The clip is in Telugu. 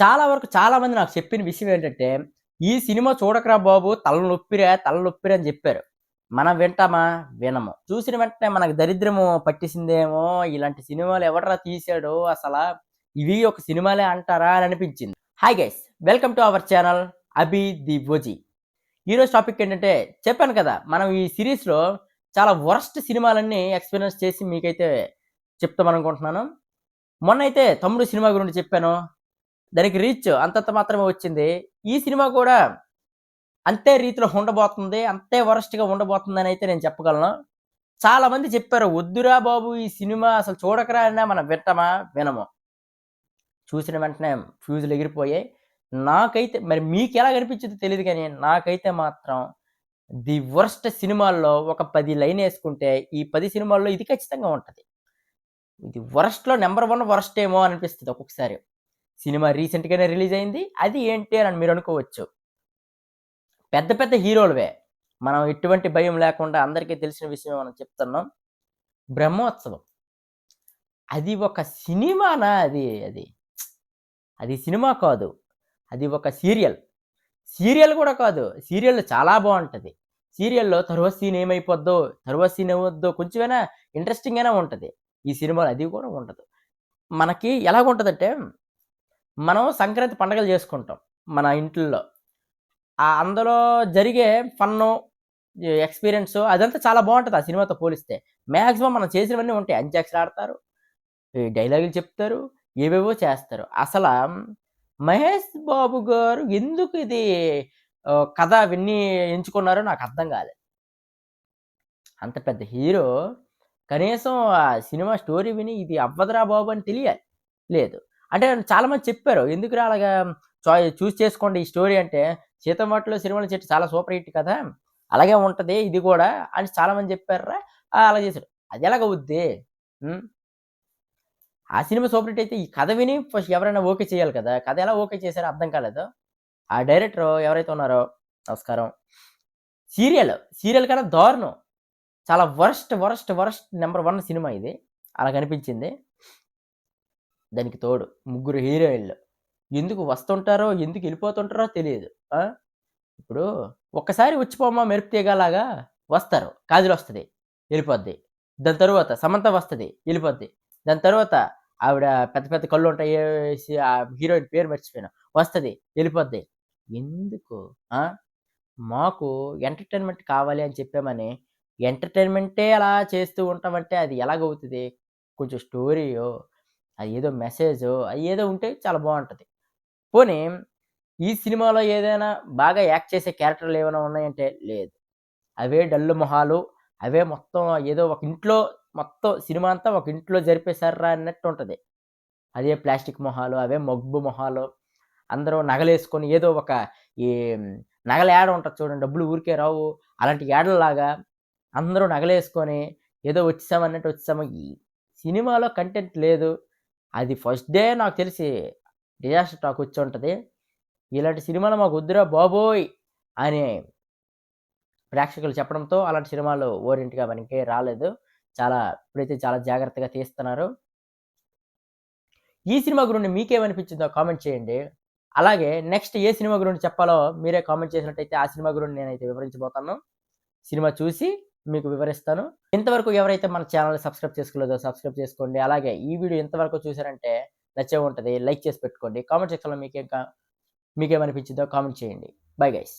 చాలా వరకు చాలామంది నాకు చెప్పిన విషయం ఏంటంటే, "ఈ సినిమా చూడకురా బాబు తలనొప్పిరా, తలనొప్పిరా" అని జెప్పారు. మనం వింటామా? వినము. చూసిన వెంటనే మనకు దరిద్రము పట్టేసిందేమో, ఇలాంటి సినిమాలు ఎవడ్రా తీశాడో అసలా, ఇవి ఒక సినిమాలే అంటారా అని అనిపించింది. Hi guys! Welcome to our channel 'Abhi the OG'. ఈరోజు టాపిక్ ఏంటంటే, చెప్పాను కదా! మనం ఈ సీరీస్‌లో చాలా వరస్ట్ సినిమాలన్నీ ఎక్స్‌పీరియన్స్ చేసి మీకైతే చెప్తామనుకుంటున్నాను. మొన్నైతే 'తమ్ముడు' సినిమా గురించి చెప్పాను. దానికి రీచ్ అంతంత మాత్రమే వచ్చింది. ఈ సినిమా కూడా అంతే రీతిలో ఉండబోతుంది. అంతే వరస్ట్‌గా ఉండబోతుందనైతే నేను చెప్పగలను. చాలామంది చెప్పారు, "వద్దురా బాబు ఈ సినిమా అసలు చూడకురా" అన్నా మనం వింటామా? వినము. చూసిన వెంటనే ఫ్యూజులు ఎగిరిపోయాయి. నాకైతే మరి మీకెలాగ అనిపించిద్దో తెలీదు గానీ, నాకైతే మాత్రం ది వరస్ట్ సినిమాల్లో ఒక 10 లైనేసుకుంటే, ఈ 10 సినిమాల్లో ఇది ఖచ్చితంగా ఉంటది. ఇది వరస్ట్‌లో నంబర్ 1 వరస్ట్ ఏమో అనిపిస్తది ఒక్కొక్కసారి. సినిమా రీసెంట్‌గానే రిలీజ్ అయింది. అది ఏంటి అని మీరనుకోవచ్చు. పెద్ద పెద్ద హీరోలవే. మనం ఎటువంటి భయం లేకుండా అందరికీ తెలిసిన విషయం మనం చెప్తున్నాం. 'బ్రహ్మోత్సవం.' అది ఒక సినిమానా అది? అది సినిమా కాదు. అది ఒక సీరియల్. సీరియల్ గూడా కాదు. సీరియల్ చాలా బావుంటది. సీరియల్‌లో తరువాత సీన్ ఏమైపోద్దో, తరువాత సీన్ ఏమవుద్దో కొంచెమైనా ఇంట్రెస్టింగ్‌గానే ఉంటది. ఈ సినిమాలో అది కూడా ఉండదు. మనకి ఎలాగుంటదంటే, మనం సంక్రాంతి పండగలు చేసుకుంటాం మన ఇంట్లల్లో. అందులో జరిగే ఫన్ను, ఎక్స్‌పీరియన్సు అదంతా చాలా బావుంటది ఆ సినిమాతో పోలిస్తే. మాక్సిమం మనం చేసినవన్నీ ఉంటాయి. అంత్యాక్షరి ఆడతారు, ఈ డైలాగులు చెప్తారు, ఏవేవో చేస్తారు. మహేష్ బాబు గారు ఎందుకు ఇది కథ అవన్నీ ఎంచుకున్నారో నాకు అర్థం కాలేదు. అంత పెద్ద హీరో కనీసం ఆ సినిమా స్టోరీ విని ఇది అవ్వదురా బాబు అని తెలియాలి. లేదు. అంటే చాలామంది చెప్పారు. ఎందుకురా అలాగా చూజ్ చేసుకోండి ఈ స్టోరీ అంటే, 'సీతమ్మవాకిట్లో సిరిమల్లె చెట్టు' చాలా సూపర్ హిట్ కదా! అలాగే ఉంటది ఇది గూడా అని చాలామంది చెప్పార్రా. అలా చేసాడు. అదెలాగవుద్ది? హ్మ్. ఆ సినిమా సూపర్ హిట్ అయితే ఈ కథ విని ఫస్ట్ ఎవరైనా ఓకే చేయాలి కదా! కథ ఎలా ఓకే చేసారో అర్థం కాలేదు. ఆ డైరెక్టర్ ఎవరైతే ఉన్నారో నమస్కారం. సీరియల్ కన్నా దారుణం. చాలా వరస్ట్ నంబర్ 1 సినిమా ఇది. అలాగనిపించింది. దానికి తోడు ముగ్గురు హీరోయిన్‌లు. ఎందుకు వస్తుంటారో, ఎందుకు ఎళ్ళిపోతుంటారో తెలీదు. ఆ! ఇప్పుడు ఒక్కసారి వచ్చిపోమ్మా మెరుపు తీగలాగా వస్తారు. కాజలొస్తది, ఎళ్ళిపోద్ది. దాని తరువాత సమంత వస్తది, ఎళ్ళిపోద్ది. దాని తరువాత ఆవిడ పెద్ద పెద్ద కళ్ళుంటాయి. ఆ హీరోయిన్ పేరు మర్చిపోయాను. వస్తది, ఎళ్ళిపోద్ది. ఎందుకు? ఆ! మాకు ఎంటర్‌టైన్‌మెంట్ కావాలి అని చెప్పామని, ఎంటర్‌టైన్‌మెంటే అలా చేస్తూ ఉంటామంటే అది ఎలాగవుతది? కొంచెం స్టోరీయో, అది ఏదో మెసేజో అయ్యేదో ఉంటే చాలా బావుంటది. పోనీ ఈ సినిమాలో ఏదైనా బాగా యాక్ట్ చేసే క్యారెక్టర్‌లు ఏమైనా ఉన్నాయంటే లేదు. అవే డల్లు మొహాలు, అవే మొత్తం ఏదో ఒక ఇంట్లో మొత్తం సినిమా అంతా ఒక ఇంట్లో జరిపేశార్రా అన్నట్టుంటది. అదే ప్లాస్టిక్ మొహాలు, అవే మబ్బు మొహాలు. అందరూ నగలేసుకొని ఏదో ఒక ఈ నగల యాడ ఉంటది చూడండి. డబ్బులు ఊరికే రావు. అలాంటి యాడల్లాగా అందరూ నగలేసుకొని ఏదో వచ్చేసాం అన్నట్టు వచ్చేసాము. ఈ సినిమాలో కంటెంట్ లేదు. అది ఫస్ట్ డే నాకు తెలిసి డిజాస్టర్ టాక్ వచ్చుంటది. ఇలాంటి సినిమాలు మాకొద్దురా బాబోయ్! అని ప్రేక్షకులు చెప్పడంతో అలాంటి సినిమాలు ఓరియంట్‌గా మనకి రాలేదు. ఇప్పుడైతే చాలా జాగ్రత్తగా తీస్తున్నారు. ఈ సినిమా గురించి మీకేమనిపించిందో కామెంట్ చేయండి. అలాగే నెక్స్ట్ ఏ సినిమా గురించి చెప్పాలో మీరే కామెంట్ చేసినట్టయితే ఆ సినిమా గురించి నేనైతే వివరించబోతాను. సినిమా చూసి మీకు వివరిస్తాను. ఇంతవరకు ఎవరైతే మన ఛానెల్‌ని సబ్స్క్రైబ్ చేసుకోలేదో సబ్స్క్రైబ్ చేసుకోండి. అలాగే ఈ వీడియో ఇంతవరకు చూసారంటే నచ్చే ఉంటది. లైక్ చేసి పెట్టుకోండి. కామెంట్ సెక్షన్‌లో మీకేమనిపించిందో కామెంట్ చేయండి. Bye guys.